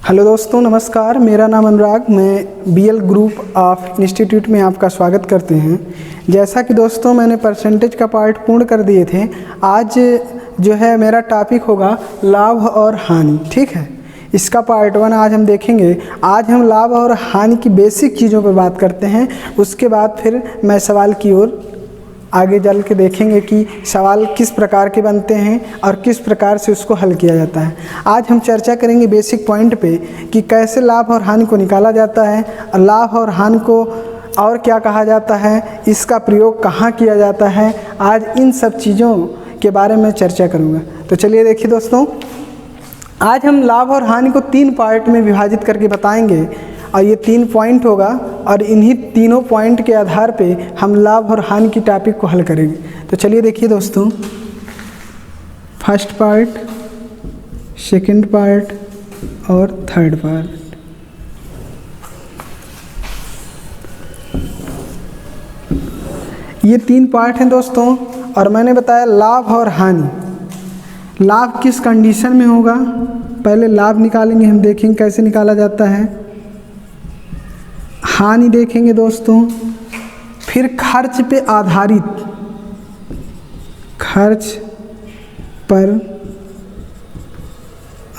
Hello दोस्तों, नमस्कार। मेरा नाम अनुराग, मैं बीएल ग्रुप ऑफ इंस्टीट्यूट में आपका स्वागत करते हैं। जैसा कि दोस्तों मैंने परसेंटेज का पार्ट पूर्ण कर दिए थे, आज जो है मेरा टॉपिक होगा लाभ और हानि। ठीक है, इसका पार्ट 1 आज हम देखेंगे। आज हम लाभ और हानि की बेसिक चीज़ों पर बात करते हैं, उसके बाद फिर मैं सवाल की ओर आगे चल के देखेंगे कि सवाल किस प्रकार के बनते हैं और किस प्रकार से उसको हल किया जाता है। आज हम चर्चा करेंगे बेसिक पॉइंट पे कि कैसे लाभ और हानि को निकाला जाता है, और लाभ और हानि को और क्या कहा जाता है, इसका प्रयोग कहाँ किया जाता है। आज इन सब चीज़ों के बारे में चर्चा करूँगा। तो चलिए देखिए दोस्तों, आज हम लाभ और हानि को 3 पार्ट में विभाजित करके बताएंगे, और ये 3 पॉइंट होगा, और इन्हीं तीनों पॉइंट के आधार पे हम लाभ और हानि की टॉपिक को हल करेंगे। तो चलिए देखिए दोस्तों, फर्स्ट पार्ट, सेकंड पार्ट और थर्ड पार्ट। ये 3 पार्ट हैं दोस्तों, और मैंने बताया लाभ और हानि। लाभ किस कंडीशन में होगा, पहले लाभ निकालेंगे, हम देखेंगे कैसे निकाला जाता है। हानि देखेंगे दोस्तों, फिर खर्च पे आधारित, खर्च पर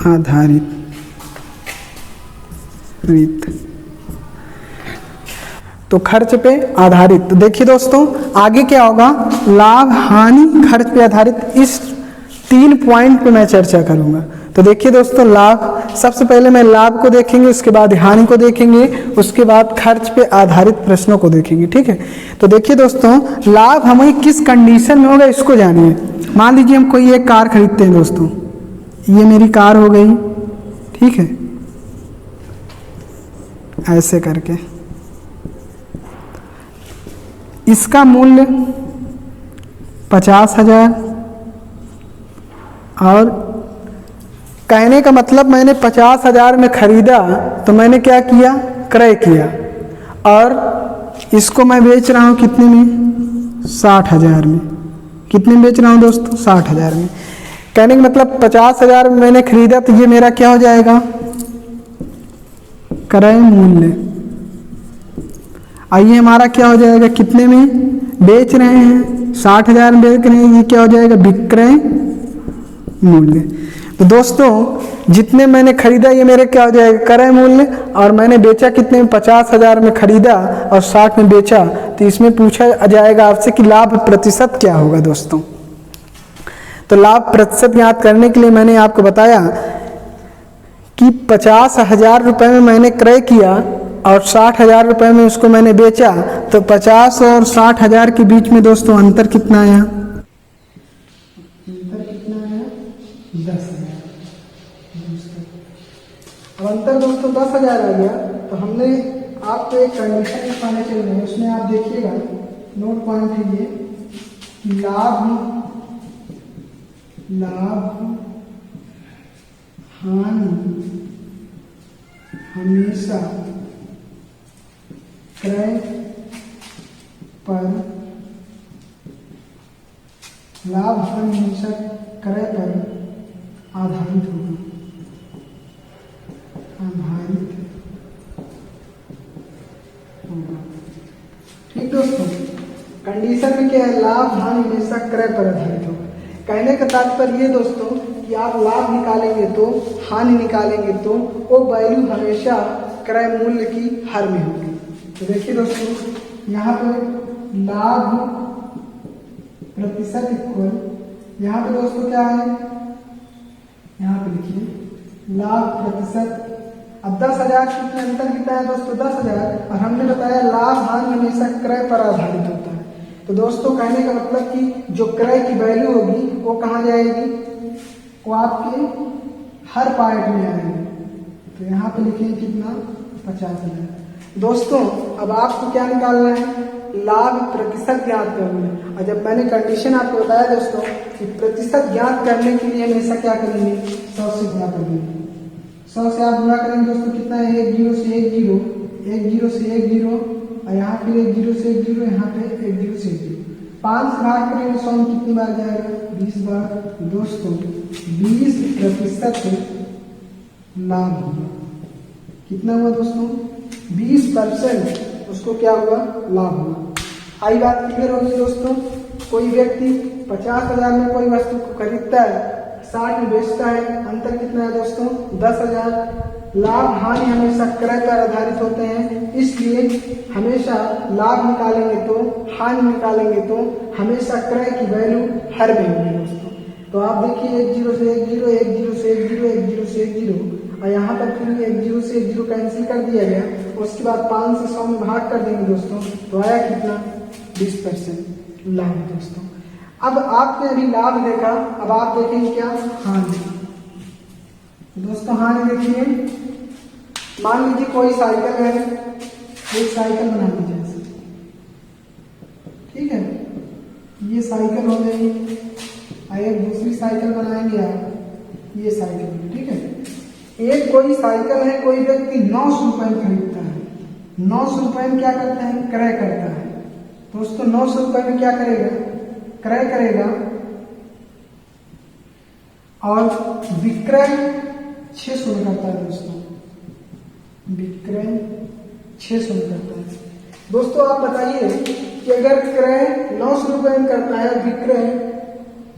आधारित। तो खर्च पे आधारित, तो देखिए दोस्तों आगे क्या होगा, लाभ हानि खर्च पे आधारित, इस 3 पॉइंट पे मैं चर्चा करूंगा। तो देखिए दोस्तों, लाभ, सबसे पहले मैं लाभ को देखेंगे, उसके बाद हानि को देखेंगे, उसके बाद खर्च पे आधारित प्रश्नों को देखेंगे। ठीक है, तो देखिए दोस्तों, लाभ हमें किस कंडीशन में होगा इसको जानिए। मान लीजिए हम कोई एक कार खरीदते हैं दोस्तों, ये मेरी कार हो गई। ठीक है, ऐसे करके इसका मूल्य 50,000, और कहने का मतलब मैंने 50,000 में खरीदा, तो मैंने क्या किया, क्रय किया, और इसको मैं बेच रहा हूँ कितने में, 60,000 में। कितने में बेच रहा हूँ दोस्तों, 60,000 में। कहने का मतलब 50,000 में मैंने खरीदा, तो ये मेरा क्या हो जाएगा, क्रय मूल्य। आइए हमारा क्या हो जाएगा, कितने में बेच रहे हैं, 60,000 में बेच रहे हैं, ये क्या हो जाएगा, विक्रय मूल्य। तो दोस्तों जितने मैंने खरीदा ये मेरे क्या हो जाएगा, क्रय मूल्य, और मैंने बेचा कितने में, 50,000 में खरीदा और 60 में बेचा। तो इसमें पूछा जाएगा आपसे कि लाभ प्रतिशत क्या होगा दोस्तों। तो लाभ प्रतिशत ज्ञात करने के लिए मैंने आपको बताया कि 50,000 रुपये में मैंने क्रय किया और 60,000 रुपये में उसको मैंने बेचा, तो 50 और 60,000 के बीच में दोस्तों अंतर कितना आया, अंतर कितना आया, 10,000। अब अंतर दोस्तों 10,000 आ गया, तो हमने आपको एक कंडीशन दिखाने चल रहे हैं, उसमें आप देखिएगा, नोट पॉइंट है ये, लाभ हानि हमेशा क्रय पर, लाभ हानि हमेशा क्रय पर आधारित होगा, ठीक दोस्तों। कंडीशन में क्या है, लाभ हानि हमेशा क्रय पर आधारित होगा। कहने का तात्पर्य ये दोस्तों कि आप लाभ निकालेंगे तो, हानि निकालेंगे तो वो वैल्यू हमेशा क्रय मूल्य की हर में होगी। तो देखिए दोस्तों, यहाँ पे लाभ प्रतिशत इक्वल, यहाँ पे दोस्तों क्या है, यहाँ पे लिखिए लाभ प्रतिशत। अब 10,000 कितने अंतर कितना है दोस्तों, 10,000, और हमने बताया लाभ हानि हमेशा क्रय पर आधारित होता है। तो दोस्तों कहने का मतलब कि जो क्रय की वैल्यू होगी वो कहाँ जाएगी, वो आपके हर पार्ट में आएगी। तो यहाँ पे लिखेंगे कितना, 50,000। दोस्तों अब आपको क्या निकालना है, लाभ प्रतिशत ज्ञात करना है। और जब मैंने कंडीशन आपको बताया दोस्तों कि प्रतिशत ज्ञात करने के लिए हमेशा क्या करेंगे, 100 से गुणा करेंगे। 100 से आप गुणा करेंगे दोस्तों, कितना है, 1 0 से 1 0, 1 0 से 1 0, और यहाँ फिर 1 0 से 1 0, यहाँ पे 1 0 से 1 0। 5 से भाग करेंगे 100 में कितनी बार जाएगा, 20 बार। दोस्तों 20% लाभ होगा। कितना हुआ दोस्तों? 20% उसको क्या हुआ? लाभ हुआ। आई बात क्लियर होगी दोस्तों? कोई व्यक्ति 50,000 में कोई वस्तु को खरीदता है, 60 में बेचता है, अंतर कितना है दोस्तों? 10,000। लाभ हानि हमेशा क्रय पर आधारित होते हैं, इसलिए हमेशा लाभ निकालेंगे तो, हानि निकालेंगे तो हमेशा क्रय की वैल्यू हर में होगी दोस्तों। तो आप देखिए 1 0 से 1 0, 1 0 से 1 0, 1 0 से 1 0, और यहाँ पर फिर 1 0 से 1 0 कैंसिल कर दिया गया। उसके बाद 5 से 100 में भाग कर देंगे दोस्तों, तो आया कितना? 20% लाभ दोस्तों। अब आपने अभी लाभ देखा, अब आप देखेंगे क्या? हानि। दोस्तों हानि देखिए, मान लीजिए कोई साइकिल है, एक साइकिल बना लीजिए ऐसे, ठीक है, ये साइकिल हो गई, और एक दूसरी साइकिल बनाएंगे आप, ये साइकिल, ठीक है। एक कोई साइकिल है, कोई व्यक्ति 900 रुपए में खरीदता है, 900 रुपए में क्या करता है? क्रय करता है। दोस्तों 900 रुपए में क्या करेगा? क्रय करेगा, और विक्रय 600 में करता है दोस्तों, विक्रय 600 में करता है। दोस्तों आप बताइए कि अगर क्रय 900 रुपए में करता है, विक्रय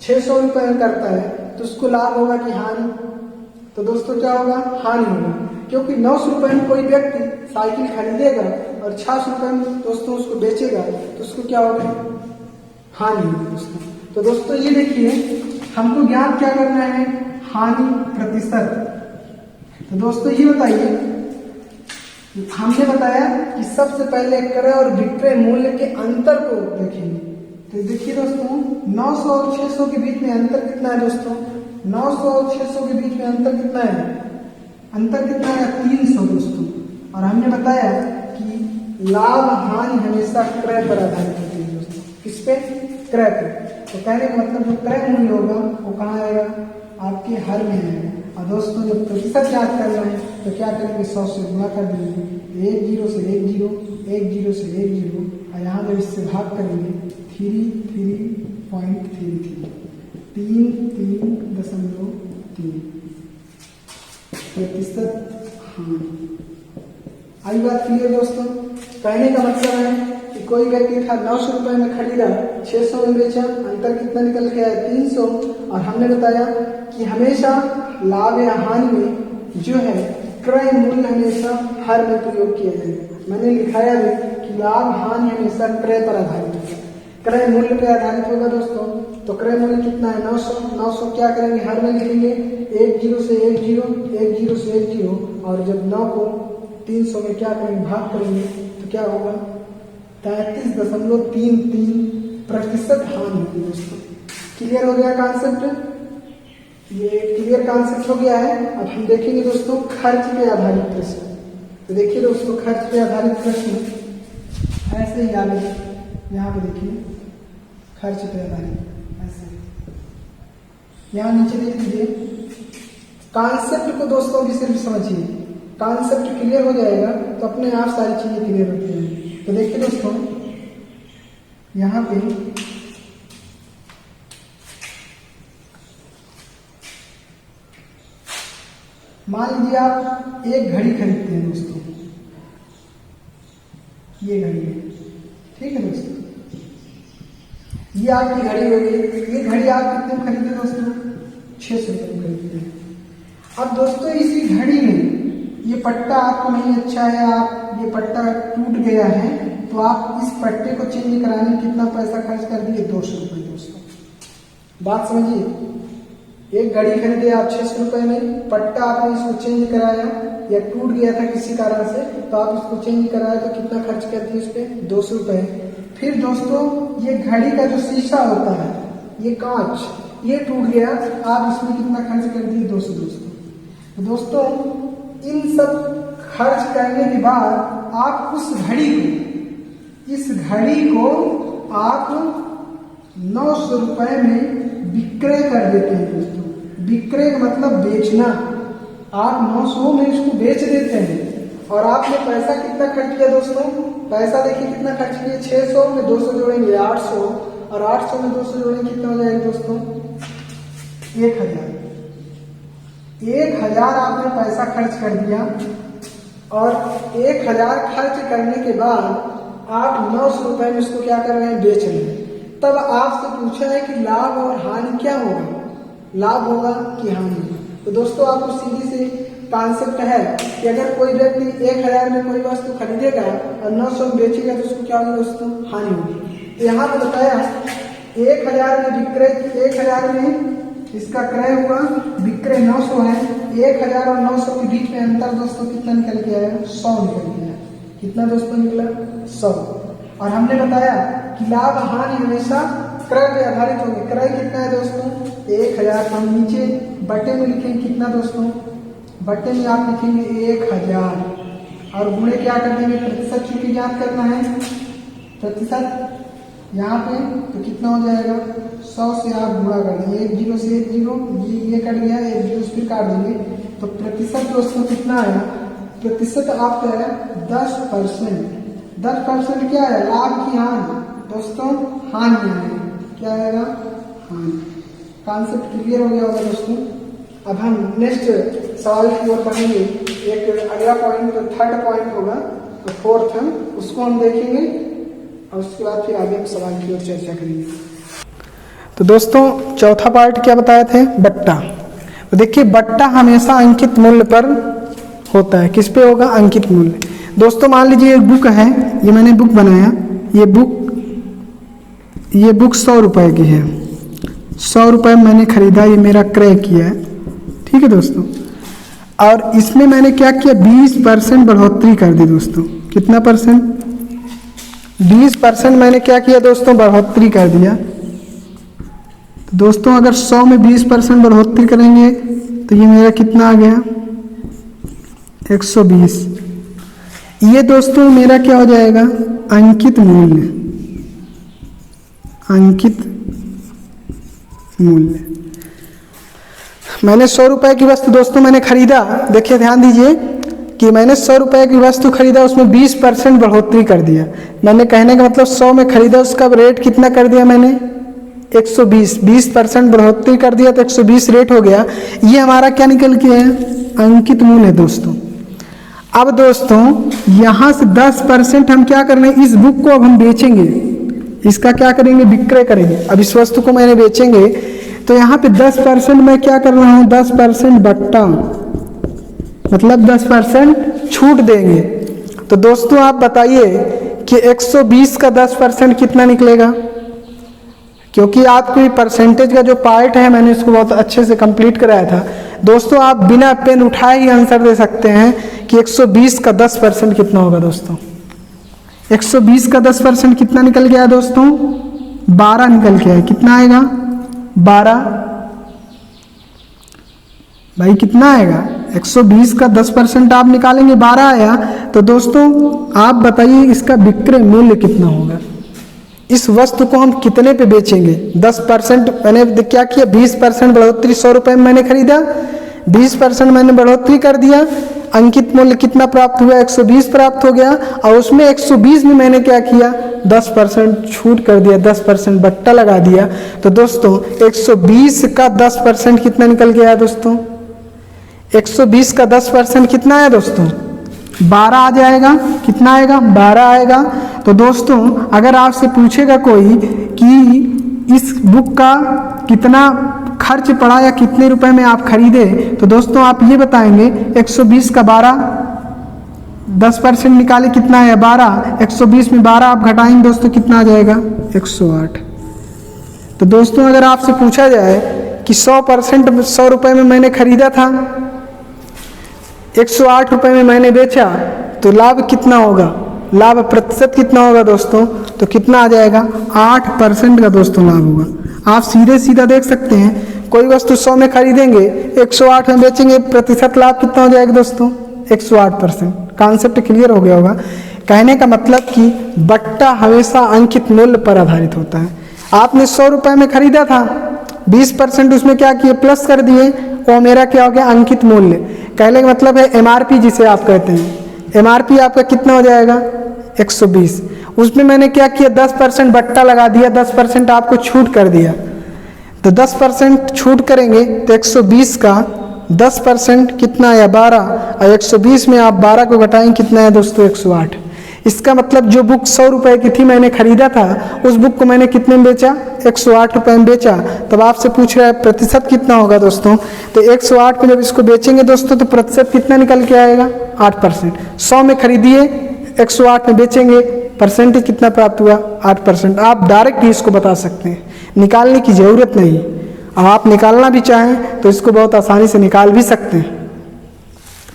600 रुपए में करता है, तो उसको लाभ होगा कि हानि? तो दोस्तों क्या होगा? हानि होगा, क्योंकि 900 रुपए में कोई व्यक्ति साइकिल खरीदेगा और 600 रुपए में दोस्तों उसको बेचेगा, तो उसको क्या होगा? हानि होगी दोस्तों। तो दोस्तों ये देखिए, हमको ज्ञात क्या करना है? हानि प्रतिशत। तो दोस्तों ये बताइए, हमने बताया कि सबसे पहले क्रय और विक्रय मूल्य के अंतर को देखेंगे। तो देखिए दोस्तों, 900 और 600 के बीच में अंतर कितना है दोस्तों? 900 और 600 के बीच में अंतर कितना है? अंतर कितना है? 300 दोस्तों। और हमने बताया कि लाभ हानि हमेशा क्रय पर आधारित होती है दोस्तों। किस पे? क्रय पे। तो कहने का मतलब जो क्रय मूल्य होगा वो कहाँ आएगा? आपके हर में आएगा। और दोस्तों जब प्रतिशत याद करना है तो क्या करेंगे? 100 से गुणा कर देंगे, 1 0 से 1 0, 1 0 से 1 0, और यहाँ जब इससे भाग करेंगे 3.33, 3.3 प्रतिशत हानि। आई बात क्लियर दोस्तों? कहने का मतलब है कि कोई व्यक्ति था 900 रुपए में खरीदा, 600 में बेचा, अंतर कितना निकल के आया? 300। और हमने बताया कि हमेशा लाभ या हानि में जो है क्रय मूल्य हमेशा हर में प्रयोग किया जाएगा। मैंने लिखाया भी कि लाभ हानि हमेशा क्रय पर आधारित होगा, क्रय मूल्य पर आधारित होगा दोस्तों। तो क्रय मूल्य कितना है? 900। 900 क्या करेंगे? हर में लिखेंगे, 1 0 से 1 0, 1 0 से 1 0, और जब 9 को 300 में क्या करेंगे? भाग करेंगे, तो क्या होगा? 33.33 प्रतिशत हानि होगी दोस्तों। क्लियर हो गया कॉन्सेप्ट? ये क्लियर कॉन्सेप्ट हो गया है। अब हम देखेंगे दोस्तों खर्च पे आधारित प्रश्न। तो देखिए दोस्तों, खर्च पे आधारित प्रश्न ऐसे ही आगे, यहाँ पे देखिए खर्च पे आधारित ऐसे, यहाँ नीचे देख लीजिए। कॉन्सेप्ट को दोस्तों भी सिर्फ समझिए, कॉन्सेप्ट क्लियर हो जाएगा तो अपने आप सारी चीजें क्लियर होती हैं। तो देखिए दोस्तों, यहाँ पे मान लीजिए आप एक घड़ी खरीदते हैं दोस्तों, ये घड़ी है, ठीक है दोस्तों, ये आपकी घड़ी हो गई। ये घड़ी आप कितने में खरीदते हैं दोस्तों? 600 रुपये में खरीदते हैं। अब दोस्तों इसी घड़ी में ये पट्टा आपको नहीं अच्छा है, आप ये पट्टा टूट गया है, तो आप इस पट्टे को चेंज कराने में कितना पैसा खर्च कर दिए? 200 रुपये दोस्तों। बात समझिए, एक घड़ी खरीदे आप 600 रुपए में, पट्टा आपने इसको चेंज कराया या टूट गया था किसी कारण से, तो आप इसको चेंज कराया तो कितना खर्च कर दिए? इस पे 200 रुपए। फिर दोस्तों ये घड़ी का जो शीशा होता है, ये कांच, ये टूट गया, आप इसमें कितना खर्च कर दिए? 200 दोस्तों। तो दोस्तों इन सब खर्च करने के बाद आप उस घड़ी को, इस घड़ी को आप 900 रुपए में विक्रय कर देते हैं दोस्तों। विक्रय का मतलब बेचना। आप 900 में इसको बेच देते हैं, और आपने पैसा कितना खर्च किया दोस्तों? पैसा देखिए कितना खर्च किया? 600 में 200 जोड़ेंगे 800, और 800 में 200 जोड़ेंगे कितना हो जाएगा दोस्तों? 1000। 1000 आपने पैसा खर्च कर दिया, और 1000 खर्च करने के बाद आप 900 रुपए में इसको क्या कर रहे हैं, बेच रहे हैं। तब आपसे पूछा है कि लाभ और हानि क्या होगा, लाभ होगा कि हानि। तो दोस्तों आपको सीधी सी कॉन्सेप्ट है कि अगर कोई व्यक्ति 1000 में कोई वस्तु खरीदेगा और 900 में बेचेगा तो उसको क्या होगी दोस्तों, हानि होगी। यहाँ पर बताया 1000 में विक्रय, 1000 में इसका क्रय हुआ, विक्रय 900 है। 1000 और 900 के बीच में अंतर दोस्तों कितना निकल के आया, 100 निकल के आया। कितना दोस्तों निकला, 100। और हमने बताया कि लाभ हानि हमेशा क्रय पे आधारित होंगे। क्रय कितना है दोस्तों, 1000। हम नीचे बटे में लिखेंगे कितना दोस्तों, बटे में आप लिखेंगे 1000 और गुणे क्या कर देंगे, प्रतिशत चूंकि ज्ञात करना है, प्रतिशत यहाँ पे तो कितना हो जाएगा, 100 से आप गुणा कर देंगे, 1 0 से 1 0, ये कट गया, 1 0 फिर काट देंगे तो प्रतिशत दोस्तों कितना आया, प्रतिशत आपका है 10%। 10% क्या है, लाभ की हानि दोस्तों, हानि है, क्या आएगा, हानि। कॉन्सेप्ट क्लियर हो गया होगा दोस्तों। अब हम नेक्स्ट सवाल की ओर बढ़ेंगे। एक अगला पॉइंट तो थर्ड पॉइंट होगा, तो फोर्थ है उसको हम देखेंगे और उसके बाद फिर आगे सवाल की ओर चर्चा करेंगे। तो दोस्तों चौथा पार्ट क्या बताए थे, बट्टा। तो देखिए बट्टा हमेशा अंकित मूल्य पर होता है। किस पे होगा, अंकित मूल्य। दोस्तों मान लीजिए एक बुक है, ये मैंने बुक बनाया, ये बुक 100 रुपए की है। 100 रुपए मैंने खरीदा, ये मेरा क्रय किया है, ठीक है दोस्तों। और इसमें मैंने क्या किया, 20% बढ़ोतरी कर दी दोस्तों। कितना परसेंट, 20% मैंने क्या किया दोस्तों, बढ़ोतरी कर दिया। तो दोस्तों अगर 100 में 20% बढ़ोतरी करेंगे तो ये मेरा कितना आ गया, 120। ये दोस्तों मेरा क्या हो जाएगा, अंकित मूल्य, अंकित मूल्य। मैंने 100 रुपए की वस्तु दोस्तों मैंने खरीदा, देखिए ध्यान दीजिए कि मैंने 100 रुपए की वस्तु खरीदा, उसमें 20% बढ़ोतरी कर दिया। मैंने कहने का मतलब 100 में खरीदा, उसका रेट कितना कर दिया मैंने, 120। 20% बढ़ोतरी कर दिया तो 120 रेट हो गया। ये हमारा क्या निकल के है, अंकित मूल्य है दोस्तों। अब दोस्तों यहाँ से 10% हम क्या कर रहे हैं, इस बुक को अब हम बेचेंगे, इसका क्या करेंगे, विक्रय करेंगे। अब इस वस्तु को मैंने बेचेंगे तो यहाँ पे 10% मैं क्या कर रहा हूँ, 10% बट्टा, मतलब 10% छूट देंगे। तो दोस्तों आप बताइए कि 120 का 10% कितना निकलेगा। क्योंकि आपको परसेंटेज का जो पार्ट है मैंने इसको बहुत अच्छे से कंप्लीट कराया था दोस्तों। आप बिना पेन उठाए ही आंसर दे सकते हैं कि 120 का 10% कितना होगा दोस्तों। 120 का 10% कितना निकल गया दोस्तों, 12 निकल के आया। कितना आएगा, 12। भाई कितना आएगा, 120 का 10% आप निकालेंगे, 12 आया। तो दोस्तों आप बताइए इसका विक्रय मूल्य कितना होगा, इस वस्तु को हम कितने पे बेचेंगे। 10% मैंने क्या किया, 20% बढ़ोतरी, 100 रुपए में मैंने खरीदा, 20% मैंने बढ़ोतरी कर दिया, अंकित मूल्य कितना प्राप्त हुआ, 120 प्राप्त हो गया। और उसमें 120 में मैंने क्या किया, 10% छूट कर दिया, 10% बट्टा लगा दिया। तो दोस्तों 120 का 10% कितना निकल गया दोस्तों, 120 का 10% कितना है दोस्तों, 12 आ जाएगा। कितना आएगा, 12 आएगा। तो दोस्तों अगर आपसे पूछेगा कोई कि इस बुक का कितना खर्च पड़ा या कितने रुपए में आप खरीदे, तो दोस्तों आप ये बताएंगे 120 का 12, 10% निकाले कितना है 12, 120 में 12 आप घटाएंगे दोस्तों कितना आ जाएगा, 108। तो दोस्तों अगर आपसे पूछा जाए कि 100% 100 रुपए में मैंने खरीदा था, 108 रुपए में मैंने बेचा, तो लाभ कितना होगा, लाभ प्रतिशत कितना होगा दोस्तों, तो कितना आ जाएगा, 8% का दोस्तों लाभ होगा। आप सीधे सीधा देख सकते हैं, कोई वस्तु 100 में खरीदेंगे, 108 में बेचेंगे, प्रतिशत लाभ कितना हो जाएगा दोस्तों, 108%। कॉन्सेप्ट क्लियर हो गया होगा। कहने का मतलब कि बट्टा हमेशा अंकित मूल्य पर आधारित होता है। आपने 100 रुपए में खरीदा था, 20% उसमें क्या किए, प्लस कर दिए, वो मेरा क्या हो गया, अंकित मूल्य। कहने का मतलब है MRP जिसे आप कहते हैं, MRP आपका कितना हो जाएगा, 120। उसमें मैंने क्या किया, 10% बट्टा लगा दिया, 10% आपको छूट कर दिया। तो 10% छूट करेंगे तो 120 का 10% कितना है 12, और 120 में आप 12 को घटाएं कितना है दोस्तों 108। इसका मतलब जो बुक 100 रुपये की थी मैंने खरीदा था, उस बुक को मैंने कितने में बेचा 108 रुपये में बेचा। तब आपसे पूछ रहा है प्रतिशत कितना होगा दोस्तों, तो 108 पे जब इसको बेचेंगे दोस्तों तो प्रतिशत कितना निकल के आएगा 8%। 100 में खरीदिए 108 में बेचेंगे, परसेंटेज कितना प्राप्त हुआ 8%। आप डायरेक्ट ही इसको बता सकते हैं, निकालने की ज़रूरत नहीं। अब आप निकालना भी चाहें तो इसको बहुत आसानी से निकाल भी सकते हैं।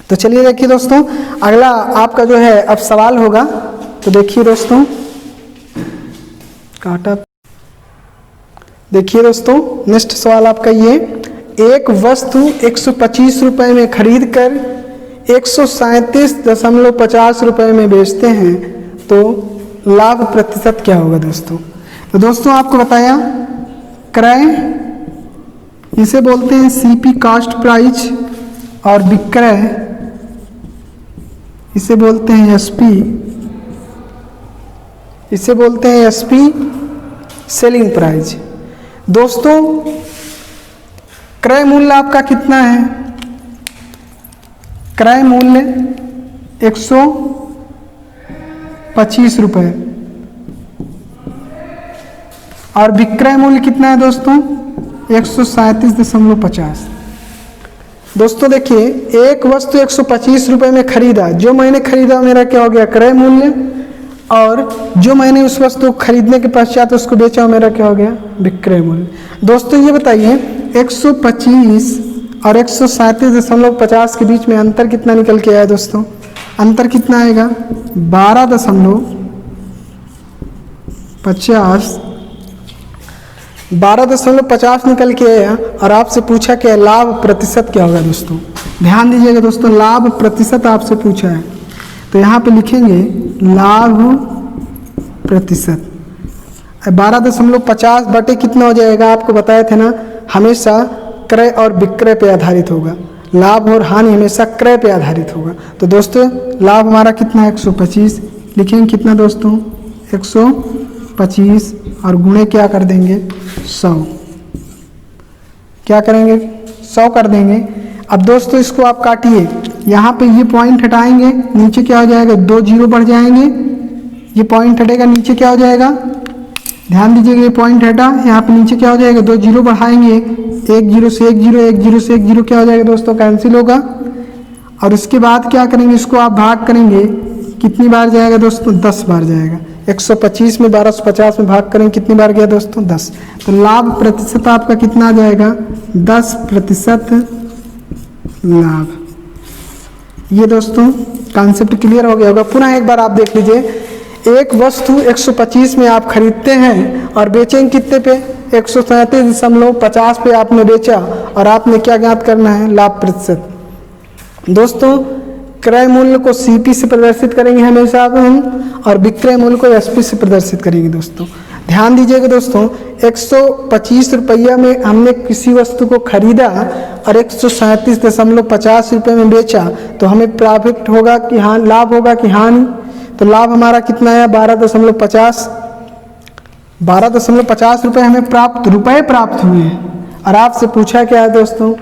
तो चलिए देखिए दोस्तों, अगला आपका जो है अब सवाल होगा, तो देखिए दोस्तों, काटा, देखिए दोस्तों नेक्स्ट सवाल आपका ये, एक वस्तु 125 रुपये में खरीद कर 137.50 रुपये में बेचते हैं तो लाभ प्रतिशत क्या होगा दोस्तों। तो दोस्तों आपको बताया क्रय, इसे बोलते हैं सीपी कॉस्ट प्राइस, और विक्रय इसे बोलते हैं एसपी, इसे बोलते हैं एसपी सेलिंग प्राइस। दोस्तों क्रय मूल्य आपका कितना है, क्रय मूल्य 125 रुपये, और विक्रय मूल्य कितना है दोस्तों 137.50। दोस्तों देखिए, एक वस्तु 125 रुपये में खरीदा, जो मैंने खरीदा मेरा क्या हो गया क्रय मूल्य, और जो मैंने उस वस्तु को खरीदने के पश्चात उसको बेचा मेरा क्या हो गया विक्रय मूल्य। दोस्तों ये बताइए 125 और 137.50 के बीच में अंतर कितना निकल के आया दोस्तों, अंतर कितना आएगा 12.50 निकल के आया। और आपसे पूछा क्या लाभ प्रतिशत क्या होगा दोस्तों, ध्यान दीजिएगा दोस्तों, लाभ प्रतिशत आपसे पूछा है, तो यहाँ पे लिखेंगे लाभ प्रतिशत 12.50 बटे कितना हो जाएगा, आपको बताए थे ना हमेशा क्रय और विक्रय पे आधारित होगा, लाभ और हानि हमेशा क्रय पे आधारित होगा। तो दोस्तों लाभ हमारा कितना है 125, लिखेंगे कितना दोस्तों 125 और गुणे क्या कर देंगे 100, क्या करेंगे 100 कर देंगे। अब दोस्तों इसको आप काटिए, यहाँ पे ये पॉइंट हटाएंगे, नीचे क्या हो जाएगा 2 जीरो बढ़ जाएंगे, ये पॉइंट हटेगा, नीचे क्या हो जाएगा, ध्यान दीजिएगा ये पॉइंट हटा, यहाँ पे नीचे क्या हो जाएगा 2 जीरो बढ़ाएंगे, 1 जीरो से 1 जीरो, 1 जीरो से 1 जीरो क्या हो जाएगा दोस्तों कैंसिल होगा। और उसके बाद क्या करेंगे, इसको आप भाग करेंगे, कितनी बार जाएगा दोस्तों 10 बार जाएगा। 125 में 1250 में भाग करेंगे कितनी बार गया दोस्तों 10। तो लाभ प्रतिशत आपका कितना आ जाएगा 10% लाभ। ये दोस्तों कॉन्सेप्ट क्लियर हो गया होगा। पुनः एक बार आप देख लीजिए, एक वस्तु 125 में आप खरीदते हैं और बेचेंगे कितने पे 137.50 पे आपने बेचा, और आपने क्या ज्ञात करना है लाभ प्रतिशत। दोस्तों क्रय मूल्य को सीपी से प्रदर्शित करेंगे हमेशा हम, और विक्रय मूल्य को एसपी से प्रदर्शित करेंगे। दोस्तों ध्यान दीजिएगा दोस्तों, 125 रुपया में हमने किसी वस्तु को खरीदा और 137.50 रुपये में बेचा, तो हमें प्रॉफिट होगा कि हाँ लाभ होगा कि हानि। तो लाभ हमारा कितना है 12.50 रुपये हमें रुपए प्राप्त हुए हैं। और आपसे पूछा क्या है दोस्तों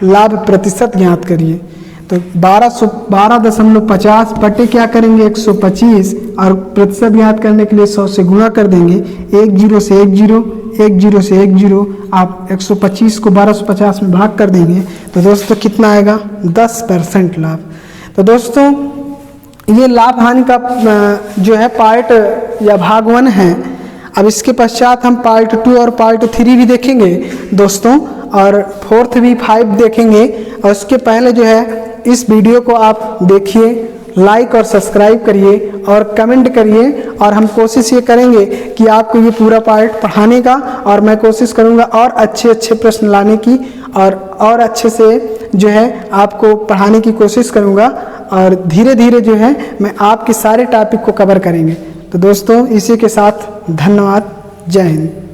लाभ प्रतिशत ज्ञात करिए। तो 12.50 बटे क्या करेंगे 125, और प्रतिशत ज्ञात करने के लिए 100 से गुणा कर देंगे, 1 जीरो से 1 जीरो, 1 जीरो से 1 जीरो, आप 125 को 1250 में भाग कर देंगे, तो दोस्तों कितना आएगा 10% लाभ। तो दोस्तों ये लाभ हानि का जो है पार्ट या भाग 1 है। अब इसके पश्चात हम पार्ट 2 और पार्ट 3 भी देखेंगे दोस्तों, और 4th भी 5 देखेंगे। और उसके पहले जो है इस वीडियो को आप देखिए, लाइक और सब्सक्राइब करिए और कमेंट करिए, और हम कोशिश ये करेंगे कि आपको ये पूरा पार्ट पढ़ाने का, और मैं कोशिश करूँगा और अच्छे प्रश्न लाने की, और अच्छे से जो है आपको पढ़ाने की कोशिश करूँगा, और धीरे धीरे जो है मैं आपके सारे टॉपिक को कवर करेंगे। तो दोस्तों इसी के साथ धन्यवाद, जय हिंद।